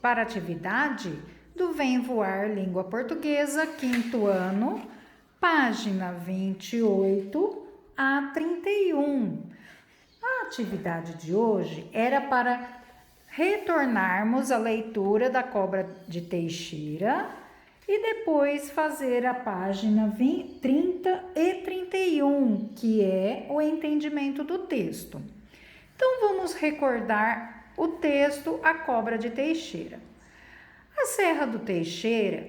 para a atividade do Vem Voar Língua Portuguesa, quinto ano, página 28 a 31. A atividade de hoje era para retornarmos à leitura da Cobra de Teixeira e depois fazer a página 30 e 31, que é o entendimento do texto. Então, vamos recordar o texto A Cobra de Teixeira. A Serra do Teixeira,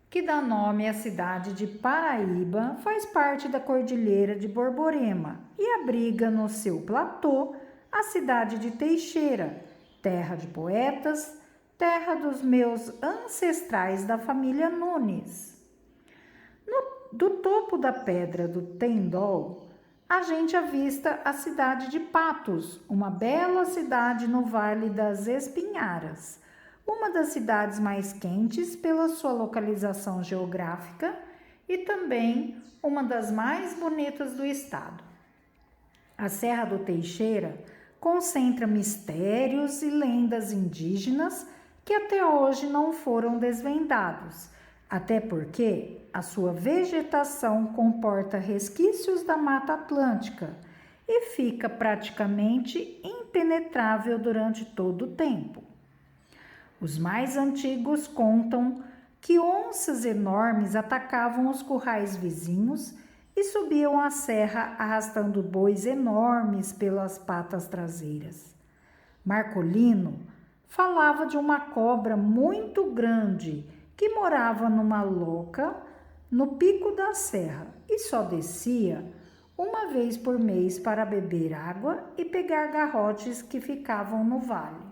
que dá nome à cidade de Paraíba, faz parte da Cordilheira de Borborema e abriga no seu platô a cidade de Teixeira, terra de poetas, terra dos meus ancestrais da família Nunes. Do topo da pedra do Tendol, a gente avista a cidade de Patos, uma bela cidade no Vale das Espinharas, uma das cidades mais quentes pela sua localização geográfica e também uma das mais bonitas do estado. A Serra do Teixeira concentra mistérios e lendas indígenas que até hoje não foram desvendados, até porque a sua vegetação comporta resquícios da Mata Atlântica e fica praticamente impenetrável durante todo o tempo. Os mais antigos contam que onças enormes atacavam os currais vizinhos e subiam a serra arrastando bois enormes pelas patas traseiras. Marcolino falava de uma cobra muito grande que morava numa loca no pico da serra e só descia uma vez por mês para beber água e pegar garrotes que ficavam no vale.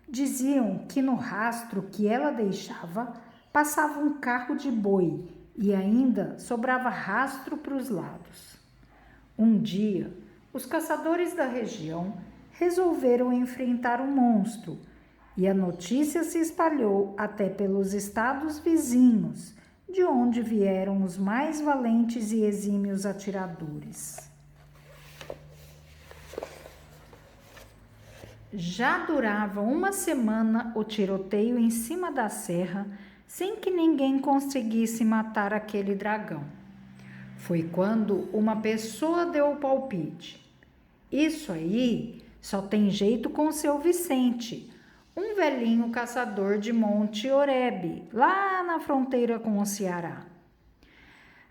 Diziam que no rastro que ela deixava passava um carro de boi e ainda sobrava rastro para os lados. Um dia, os caçadores da região resolveram enfrentar o monstro e a notícia se espalhou até pelos estados vizinhos, de onde vieram os mais valentes e exímios atiradores. Já durava uma semana o tiroteio em cima da serra, sem que ninguém conseguisse matar aquele dragão. Foi quando uma pessoa deu o palpite. Isso aí só tem jeito com seu Vicente, um velhinho caçador de Monte Oreb, lá na fronteira com o Ceará.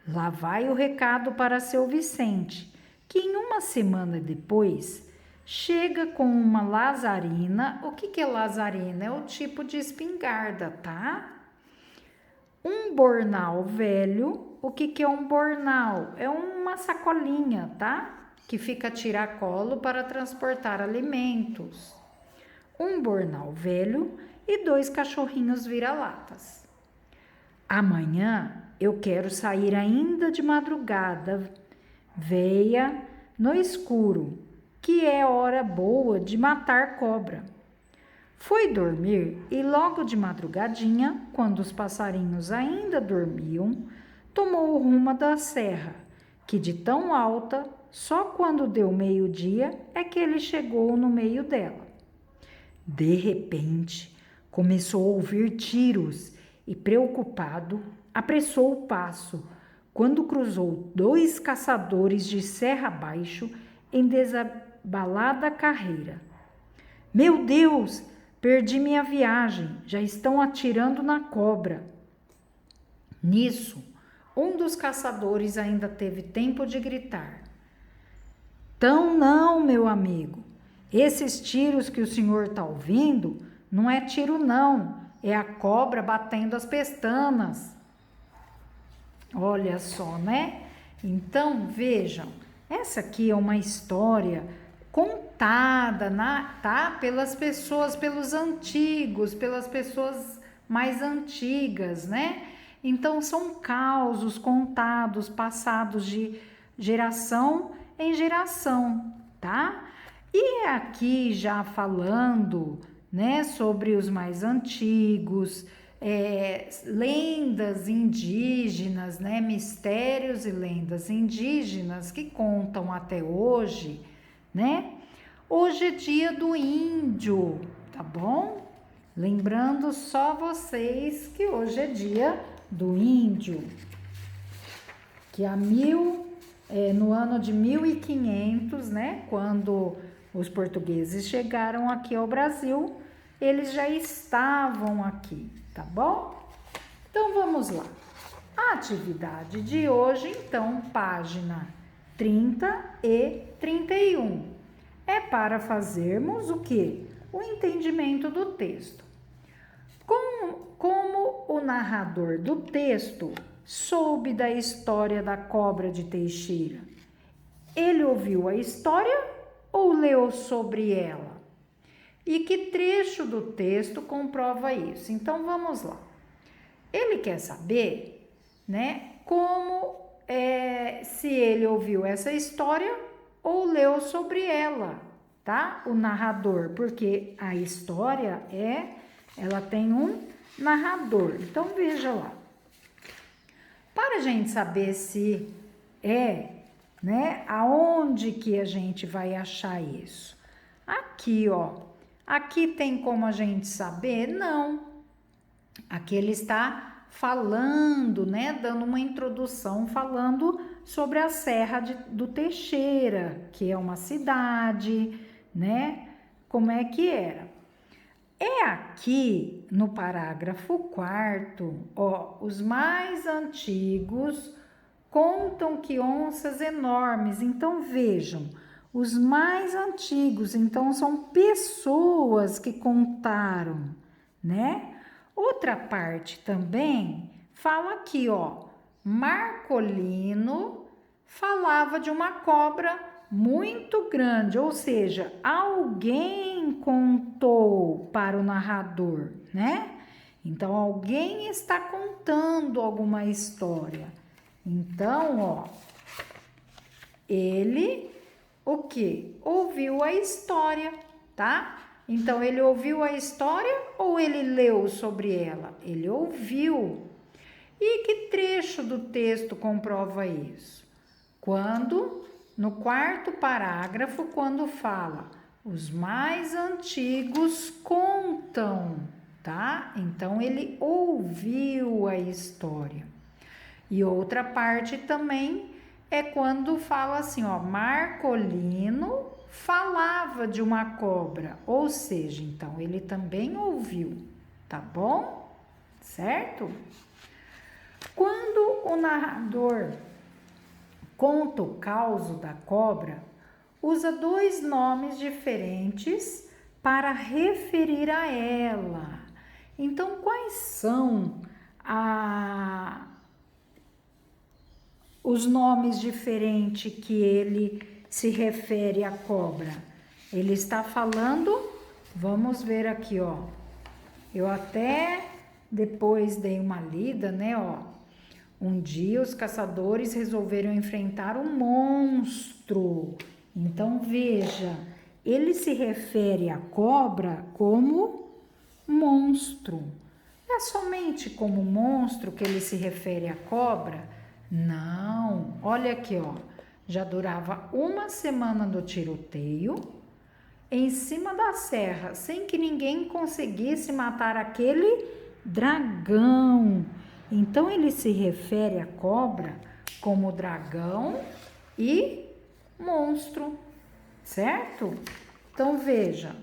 Lá vai o recado para seu Vicente, que em uma semana depois chega com uma lazarina. O que é lazarina? É o tipo de espingarda, tá? Um bornal velho. O que é um bornal? É uma sacolinha, tá? Que fica a tiracolo para transportar alimentos. Um bornal velho e 2 cachorrinhos vira-latas. Amanhã eu quero sair ainda de madrugada, veia no escuro, que é hora boa de matar cobra. Foi dormir e logo de madrugadinha, quando os passarinhos ainda dormiam, tomou o rumo da serra, que de tão alta, só quando deu meio-dia é que ele chegou no meio dela. De repente, começou a ouvir tiros e, preocupado, apressou o passo, quando cruzou 2 caçadores de serra abaixo em desabalada carreira. Meu Deus, perdi minha viagem, já estão atirando na cobra. Nisso, um dos caçadores ainda teve tempo de gritar. Tão não, meu amigo, esses tiros que o senhor está ouvindo não é tiro não, é a cobra batendo as pestanas. Olha só, né? Então, vejam, essa aqui é uma história contada, tá? Pelas pessoas, pelos antigos, pelas pessoas mais antigas, né? Então, são causos contados, passados de geração em geração, tá? E aqui já falando, né, sobre os mais antigos, lendas indígenas, né, mistérios e lendas indígenas que contam até hoje, né? Hoje é dia do índio, tá bom? Lembrando só vocês que hoje é dia do índio, que no ano de 1500, né, quando os portugueses chegaram aqui ao Brasil, eles já estavam aqui, tá bom? Então vamos lá. A atividade de hoje, então, página 30 e 31, é para fazermos o quê? O entendimento do texto. Como o narrador do texto soube da história da cobra de Teixeira? Ele ouviu a história ou leu sobre ela? E que trecho do texto comprova isso? Então vamos lá. Ele quer saber, né, se ele ouviu essa história ou leu sobre ela, tá? O narrador, porque a história ela tem um narrador. Então veja lá. Para a gente saber se né, aonde que a gente vai achar isso? Aqui, ó. Aqui tem como a gente saber? Não. Aqui ele está falando, né, dando uma introdução, falando sobre a Serra do Teixeira, que é uma cidade, né, como é que era. É aqui no parágrafo 4º, ó, os mais antigos contam que onças enormes, então vejam, os mais antigos, então são pessoas que contaram, né? Outra parte também fala aqui, ó, Marcolino falava de uma cobra muito grande, ou seja, alguém contou para o narrador, né? Então, alguém está contando alguma história. Então, ó, ele, o quê? Ouviu a história, tá? Então, ele ouviu a história ou ele leu sobre ela? Ele ouviu. E que trecho do texto comprova isso? No 4º parágrafo, quando fala, os mais antigos contam, tá? Então, ele ouviu a história. E outra parte também é quando fala assim, ó, Marcolino falava de uma cobra, ou seja, então ele também ouviu, tá bom? Certo? Quando o narrador conta o caso da cobra, usa 2 nomes diferentes para referir a ela. Então, quais são os nomes diferentes que ele se refere à cobra? Ele está falando, vamos ver aqui, ó. Eu até depois dei uma lida, né, ó. Um dia os caçadores resolveram enfrentar um monstro. Então veja, ele se refere à cobra como monstro. É somente como monstro que ele se refere à cobra? Não, olha aqui, ó, já durava 1 semana do tiroteio, em cima da serra, sem que ninguém conseguisse matar aquele dragão. Então, ele se refere à cobra como dragão e monstro, certo? Então, veja,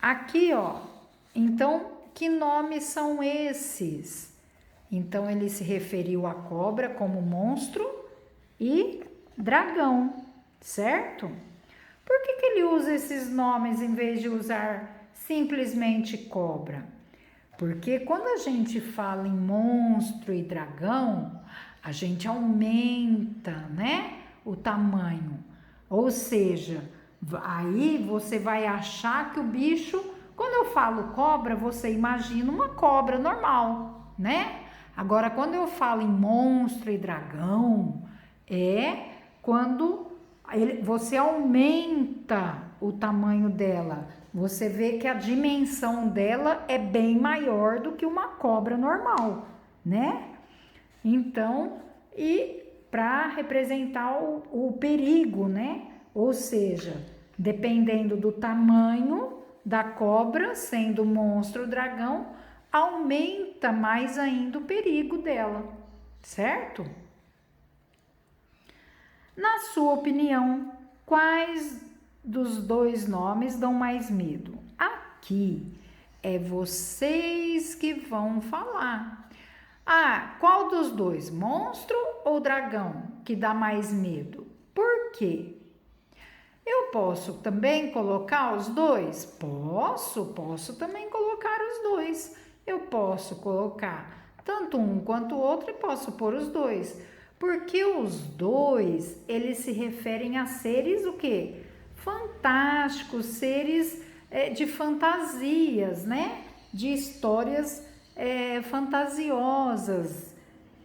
aqui, ó, então, que nomes são esses? Então, ele se referiu à cobra como monstro e dragão, certo? Por que ele usa esses nomes em vez de usar simplesmente cobra? Porque quando a gente fala em monstro e dragão, a gente aumenta, né, o tamanho. Ou seja, aí você vai achar que o bicho, quando eu falo cobra, você imagina uma cobra normal, né? Agora, quando eu falo em monstro e dragão, é quando você aumenta o tamanho dela. Você vê que a dimensão dela é bem maior do que uma cobra normal, né? Então, e para representar o perigo, né? Ou seja, dependendo do tamanho da cobra, sendo monstro dragão, aumenta mais ainda o perigo dela, certo? Na sua opinião, quais dos dois nomes dão mais medo? Aqui é vocês que vão falar. Ah, qual dos dois, monstro ou dragão, que dá mais medo? Por quê? Eu posso também colocar os dois? Posso também colocar os dois. Eu posso colocar tanto um quanto o outro e posso pôr os dois. Porque os dois, eles se referem a seres o quê? Fantásticos, seres de fantasias, né? De histórias fantasiosas,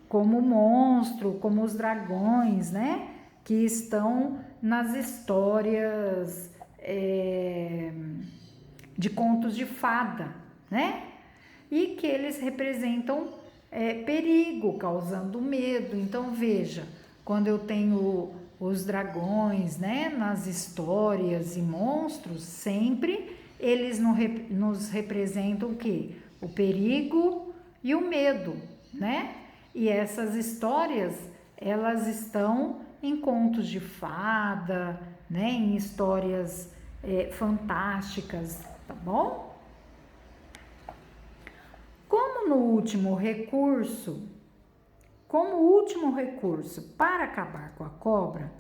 como o monstro, como os dragões, né? Que estão nas histórias de contos de fada, né? E que eles representam perigo, causando medo. Então veja, quando eu tenho os dragões, né, nas histórias e monstros, sempre eles nos representam o quê? O perigo e o medo, né? E essas histórias, elas estão em contos de fada, né, em histórias fantásticas, tá bom? Como último recurso para acabar com a cobra,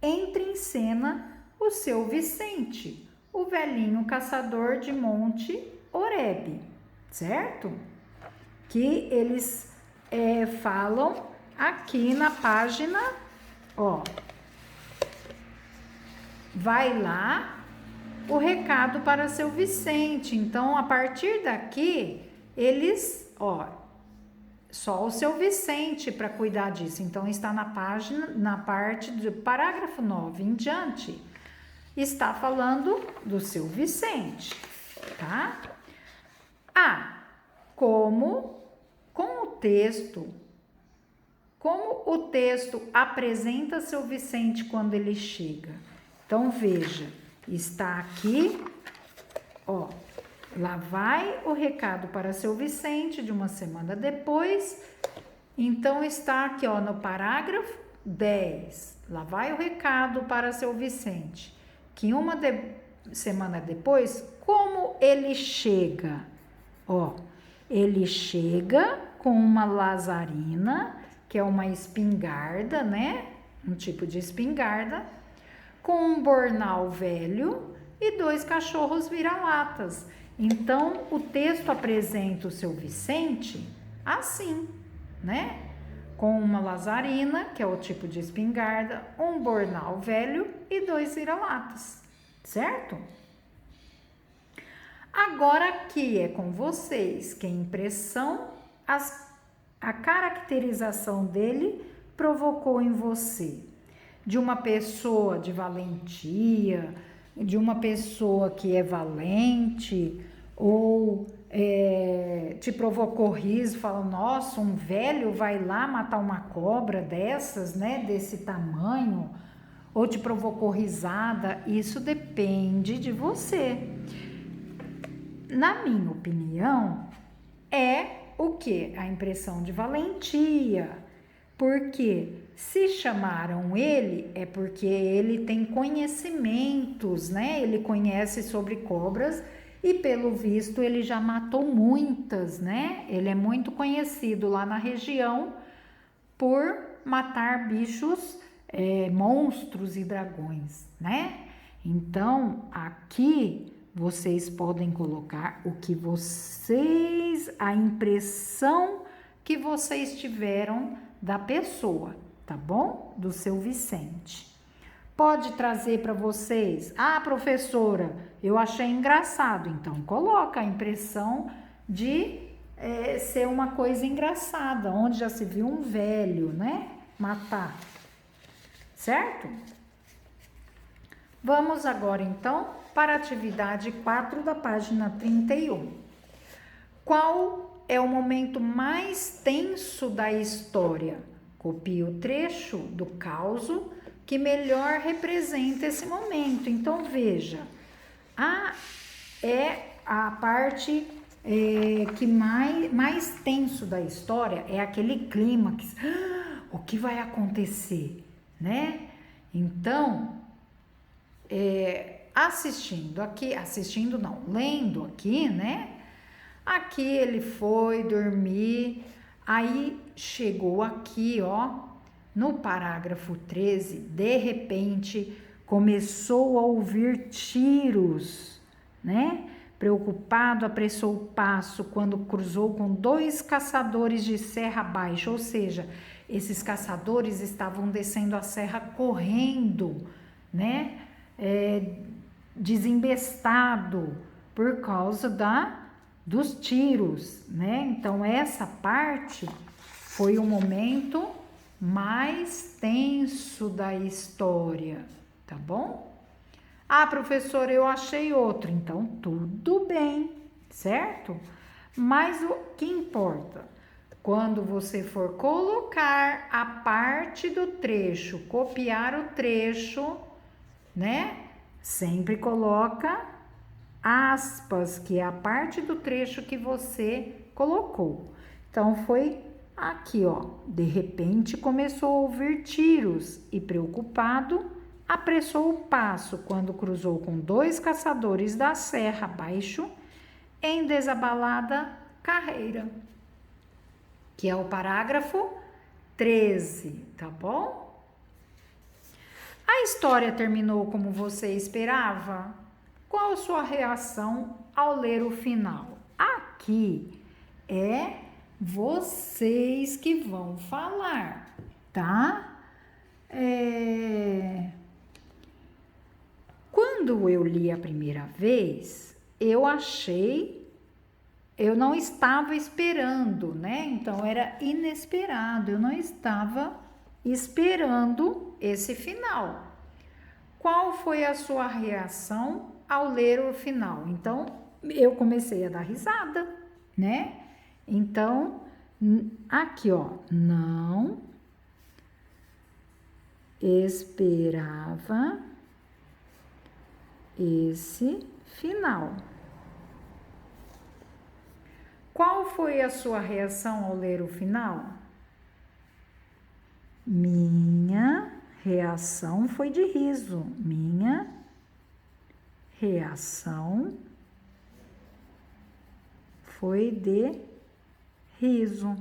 entra em cena o seu Vicente, o velhinho caçador de Monte Oreb, certo? Que eles falam aqui na página, ó, vai lá o recado para seu Vicente. Então, a partir daqui, eles, ó, só o seu Vicente para cuidar disso. Então, está na página, na parte do parágrafo 9 em diante, está falando do seu Vicente, tá? Como o texto apresenta seu Vicente quando ele chega. Então, veja, está aqui, ó, lá vai o recado para seu Vicente de uma semana depois. Então, está aqui, ó, no parágrafo 10. Lá vai o recado para seu Vicente, que uma semana depois, como ele chega? Ó, ele chega com uma lazarina, que é uma espingarda, né? Um tipo de espingarda, com um bornal velho e 2 cachorros vira-latas. Então, o texto apresenta o seu Vicente assim, né? Com uma lazarina, que é o tipo de espingarda, um bornal velho e 2 vira-latas, certo? Agora aqui é com vocês que a impressão, a caracterização dele provocou em você. De uma pessoa de valentia, de uma pessoa que é valente, ou te provocou riso, falando, nossa, um velho vai lá matar uma cobra dessas, né, desse tamanho, ou te provocou risada. Isso depende de você. Na minha opinião, é o que? A impressão de valentia, porque se chamaram ele, é porque ele tem conhecimentos, né? Ele conhece sobre cobras e, pelo visto, ele já matou muitas, né? Ele é muito conhecido lá na região por matar bichos, monstros e dragões, né? Então, aqui vocês podem colocar o que a impressão que vocês tiveram da pessoa, tá bom? Do seu Vicente. Pode trazer para vocês, professora, eu achei engraçado, então coloca a impressão de ser uma coisa engraçada, onde já se viu um velho, né, matar, certo? Vamos agora então para a atividade 4 da página 31. Qual é o momento mais tenso da história? Copie o trecho do causo que melhor representa esse momento. Então, veja, é a parte que mais tenso da história, é aquele clímax. O que vai acontecer, né? Então, lendo aqui, né? Aqui ele foi dormir, aí chegou aqui, ó, no parágrafo 13, de repente começou a ouvir tiros, né? Preocupado, apressou o passo quando cruzou com 2 caçadores de serra baixa, ou seja, esses caçadores estavam descendo a serra correndo, né? Desembestado por causa dos tiros, né? Então essa parte foi o momento mais tenso da história, tá bom? Ah, professora, eu achei outro, então tudo bem, certo? Mas o que importa? Quando você for colocar a parte do trecho, copiar o trecho, né? Sempre coloca aspas, que é a parte do trecho que você colocou. Então foi aqui, ó. De repente começou a ouvir tiros e, preocupado, apressou o passo quando cruzou com 2 caçadores da serra abaixo em desabalada carreira, que é o parágrafo 13, tá bom? A história terminou como você esperava? Qual a sua reação ao ler o final? Aqui é vocês que vão falar, tá? Quando eu li a primeira vez, eu não estava esperando, né? Então era inesperado, eu não estava esperando esse final. Qual foi a sua reação ao ler o final? Então eu comecei a dar risada, né? Então aqui, ó, não esperava esse final. Qual foi a sua reação ao ler o final? Minha reação foi de riso. Minha reação foi de riso,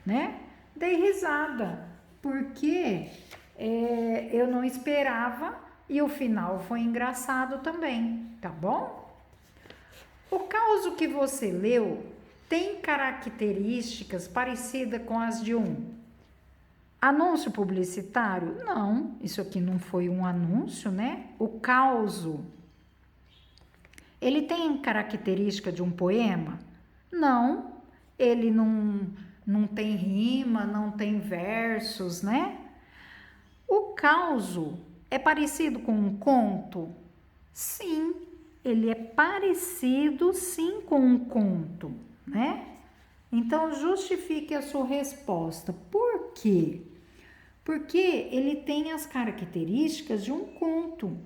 né? Dei risada, porque eu não esperava e o final foi engraçado também, tá bom? O caso que você leu tem características parecidas com as de um anúncio publicitário? Não, isso aqui não foi um anúncio, né? O caso, ele tem característica de um poema? Não, ele não tem rima, não tem versos, né? O caso é parecido com um conto? Sim, ele é parecido sim com um conto, né? Então justifique a sua resposta. Por quê? Porque ele tem as características de um conto.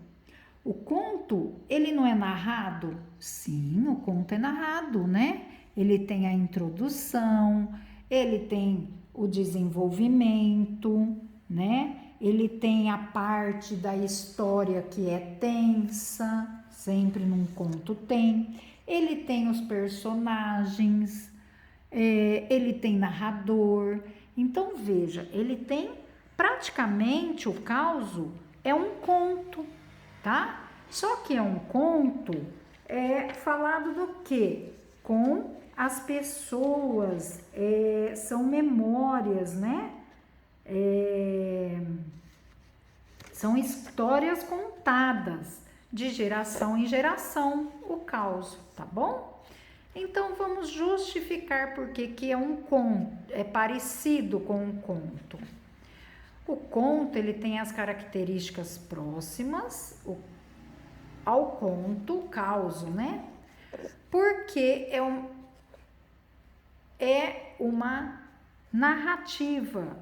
O conto, ele não é narrado? Sim, o conto é narrado, né? Ele tem a introdução, ele tem o desenvolvimento, né? Ele tem a parte da história que é tensa, sempre num conto tem. Ele tem os personagens, ele tem narrador. Então, veja, ele tem praticamente o caso é um conto, tá? Só que é um conto falado do quê? Com as pessoas, são memórias, né? São histórias contadas de geração em geração, o caos, tá bom? Então vamos justificar por que é um conto, é parecido com um conto. O conto, ele tem as características próximas ao conto, o caos, né? Porque é uma narrativa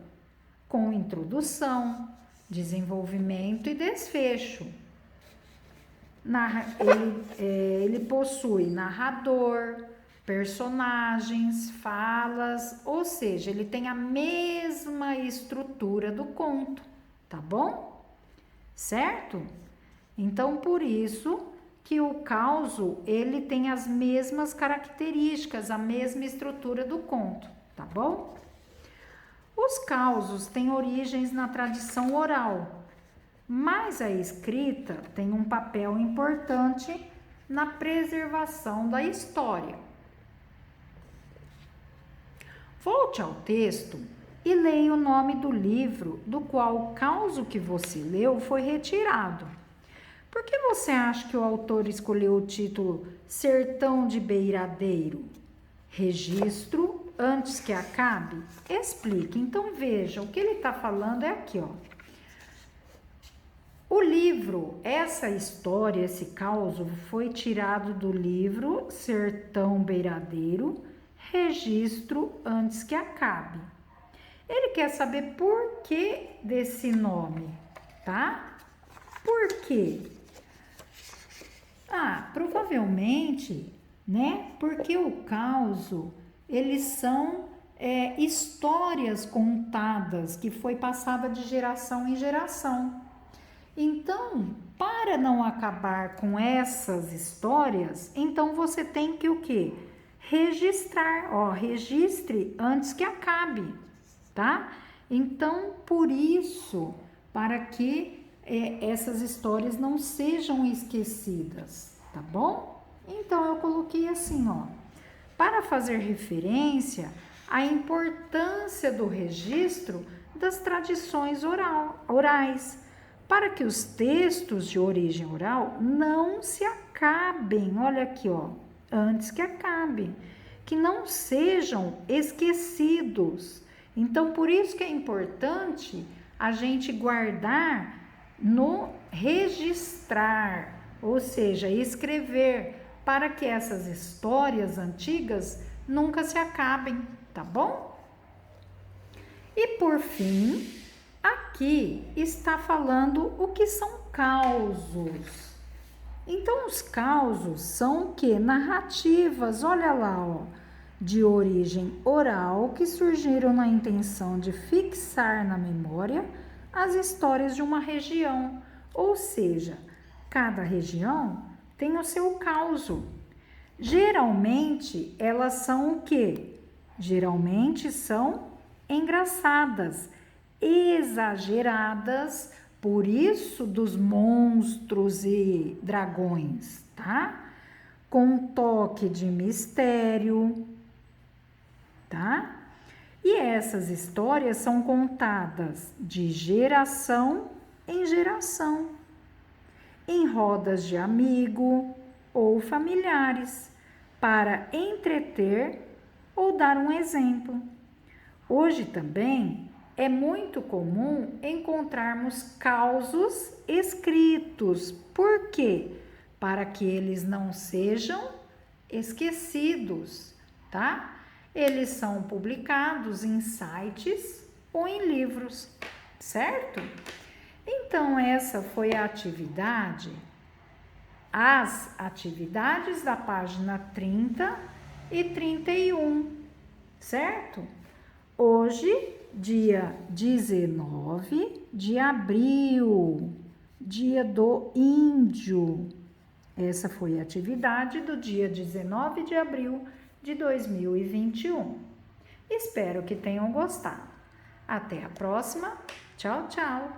com introdução, desenvolvimento e desfecho. ele possui narrador, personagens, falas, ou seja, ele tem a mesma estrutura do conto, tá bom? Certo? Então, por isso que o causo, ele tem as mesmas características, a mesma estrutura do conto, tá bom? Os causos têm origens na tradição oral, mas a escrita tem um papel importante na preservação da história. Volte ao texto e leia o nome do livro do qual o causo que você leu foi retirado. Por que você acha que o autor escolheu o título Sertão de Beiradeiro? Registro antes que acabe? Explique. Então veja, o que ele está falando é aqui, ó. O livro, essa história, esse causo foi tirado do livro Sertão Beiradeiro, Registro antes que acabe. Ele quer saber por que desse nome, tá? Por quê? Provavelmente, né? Porque o causo, eles são histórias contadas que foi passada de geração em geração. Então, para não acabar com essas histórias, então você tem que o quê? Registrar, ó, registre antes que acabe, tá? Então, por isso, para que essas histórias não sejam esquecidas, tá bom? Então, eu coloquei assim, ó, para fazer referência à importância do registro das tradições orais, para que os textos de origem oral não se acabem, olha aqui, ó, antes que acabe, que não sejam esquecidos. Então, por isso que é importante a gente guardar no registrar, ou seja, escrever, para que essas histórias antigas nunca se acabem, tá bom? E por fim, aqui está falando o que são causos. Então, os causos são o que? Narrativas, olha lá, ó, de origem oral que surgiram na intenção de fixar na memória as histórias de uma região, ou seja, cada região tem o seu causo. Geralmente, elas são o quê? Geralmente são engraçadas, exageradas, por isso dos monstros e dragões, tá? Com um toque de mistério, tá? E essas histórias são contadas de geração em geração, em rodas de amigo ou familiares, para entreter ou dar um exemplo. Hoje também é muito comum encontrarmos causos escritos. Por quê? Para que eles não sejam esquecidos, tá? Eles são publicados em sites ou em livros, certo? Então, essa foi a atividade, as atividades da página 30 e 31, certo? Hoje, dia 19 de abril, dia do índio. Essa foi a atividade do dia 19 de abril de 2021. Espero que tenham gostado. Até a próxima. Tchau, tchau.